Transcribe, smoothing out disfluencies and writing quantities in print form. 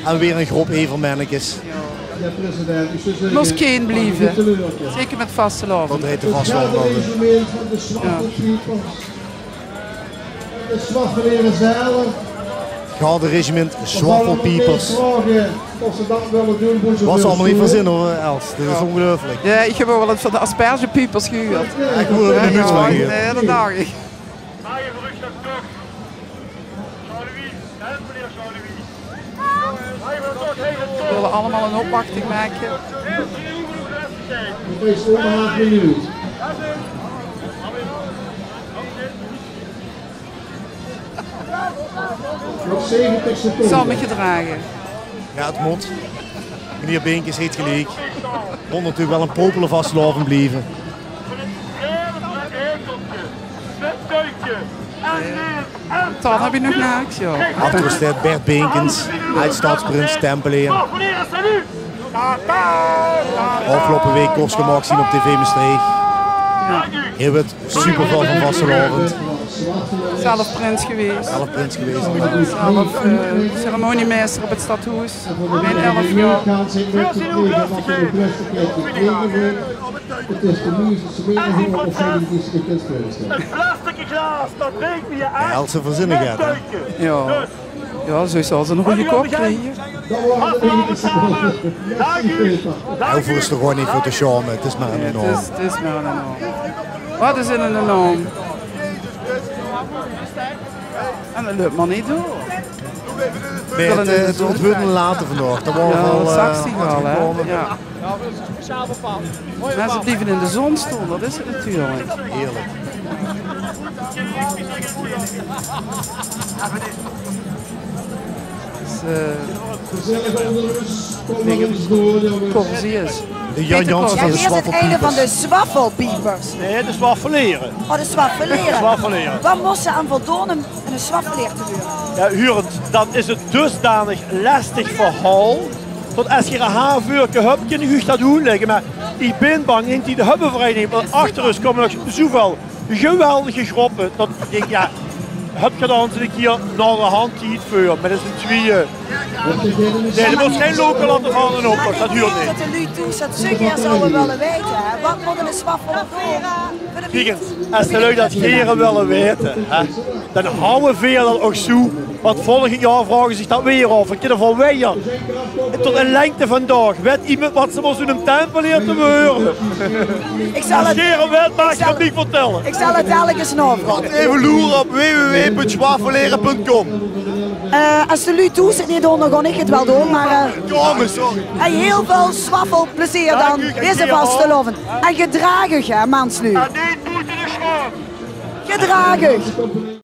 En weer een groep evermannetjes. Moest geen blijven. Zeker met vastelavond. Dat heet de vastelavond. Ja. De Zwaffeleren zelf. Garderegiment Zwaffelpiepers. Of ze dat willen doen. Was allemaal niet van zin hoor, Els. Dit is ongelooflijk. Ja, ik heb wel eens van de aspergepiepers gehuurd. Ik wil er een muts van geven. Nee, dat dacht ik. We willen allemaal een opwachting maken. Het is om een half minuut. Nog 70 seconden. Zal me gedragen. Ja, het moet. Meneer Beekens heeft gelijk. Kon natuurlijk wel een popele vastelavond blijven. Dan heb je nog niks, joh. Achter staat Bert Beekens uit Stadsprins Tempelheer. Afgelopen week kort gemaakt zien op TV Maastricht. Heel het super veel van vastelavond. Zelf prins geweest. Zelf prins geweest. Zelf ceremoniemeester op het stadhuis. Mijn 11 jaar. Het is de nieuwste vereniging op de Een plastic glas, dat breekt me je uit. Ja, Else verzinnigheid. Ja. Ja, zo zal ze een goede kop krijgen. Heel veel is er gewoon niet voor te charmen. Het is maar een enorm. Het is maar een enorm. Wat is een enorm? En dat loopt maar niet door. Nee, het wordt later vandaag. Dat was al. Straks die al, hè? Ja. Mensen blijven in de zon staan, dat is het natuurlijk. Heerlijk. Corsiers. De Jan Jansen van de Hier is het einde van de Zwaffelpiepers. zwaffelpiepers. Nee, de Zwaffeleren. Oh, de zwaffeleren. Zwaffeleren. Wat moest ze aan voldoen om een zwaffeleer te huren? Ja, Hurend, dan is het dusdanig lastig verhaal. Dat als je een half uur hebt, kun je dat doen liggen. Maar ik ben bang in die de hubbenvereniging, want achter ons komen nog zoveel geweldige groepen. Dat ik denk, ja, heb je dan een keer naar de hand die het voor. Maar dat is een tweeën. Nee, er wordt geen local laten vallen op, dat duurt niet. Dat de lui toe dat zeker zouden we willen weten. Hè? Wat moet een zwaffel doen? Kijk, als de lui dat heren willen weten, hè, dan houden we veel dat ook zo. Want volgend jaar vragen zich dat weer af. Ik kan ervan wijzen. Tot een lengte vandaag weet iemand wat ze moest doen om Tempelheer te beheuren. Ik zal Als het, heren weet, mag ik het niet vertellen. ik zal het dadelijk eens navragen. Even loeren op www.zwaffeleren.com. Als de lui toe zit niet onder, dan ik het wel doen. Maar Sorry. heel veel zwaffelplezier dan. Deze vastelovend. En gedragig, hè, manslu. En niet moeten de schroom. Gedragig.